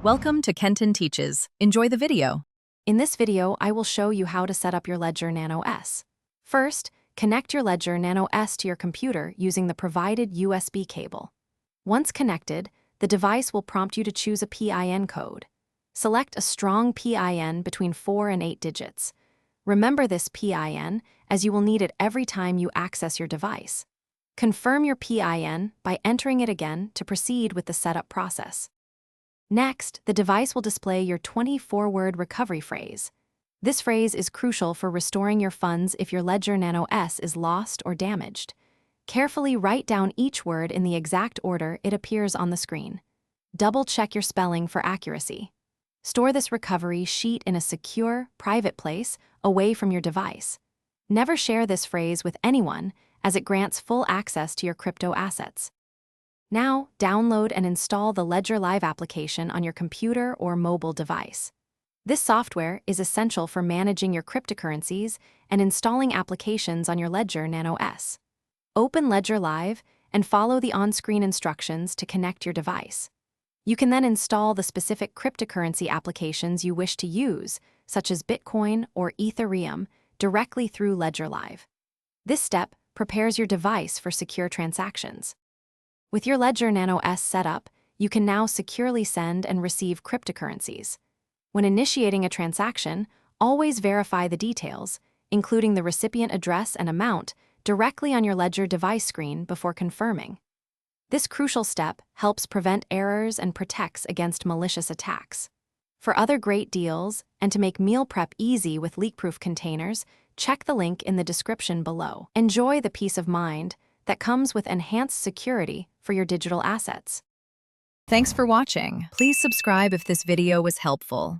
Welcome to Kenton Teaches. Enjoy the video. In this video, I will show you how to set up your Ledger Nano S. First, connect your Ledger Nano S to your computer using the provided USB cable. Once connected, the device will prompt you to choose a PIN code. Select a strong PIN between 4 and 8 digits. Remember this PIN, as you will need it every time you access your device. Confirm your PIN by entering it again to proceed with the setup process. Next, the device will display your 24-word recovery phrase. This phrase is crucial for restoring your funds if your Ledger Nano S is lost or damaged. Carefully write down each word in the exact order it appears on the screen. Double-check your spelling for accuracy. Store this recovery sheet in a secure, private place away from your device. Never share this phrase with anyone, as it grants full access to your crypto assets. Now, download and install the Ledger Live application on your computer or mobile device. This software is essential for managing your cryptocurrencies and installing applications on your Ledger Nano S. Open Ledger Live and follow the on-screen instructions to connect your device. You can then install the specific cryptocurrency applications you wish to use, such as Bitcoin or Ethereum, directly through Ledger Live. This step prepares your device for secure transactions. With your Ledger Nano S set up, you can now securely send and receive cryptocurrencies. When initiating a transaction, always verify the details, including the recipient address and amount, directly on your Ledger device screen before confirming. This crucial step helps prevent errors and protects against malicious attacks. For other great deals, and to make meal prep easy with leak-proof containers, check the link in the description below. Enjoy the peace of mind that comes with enhanced security for your digital assets. Thanks for watching. Please subscribe if this video was helpful.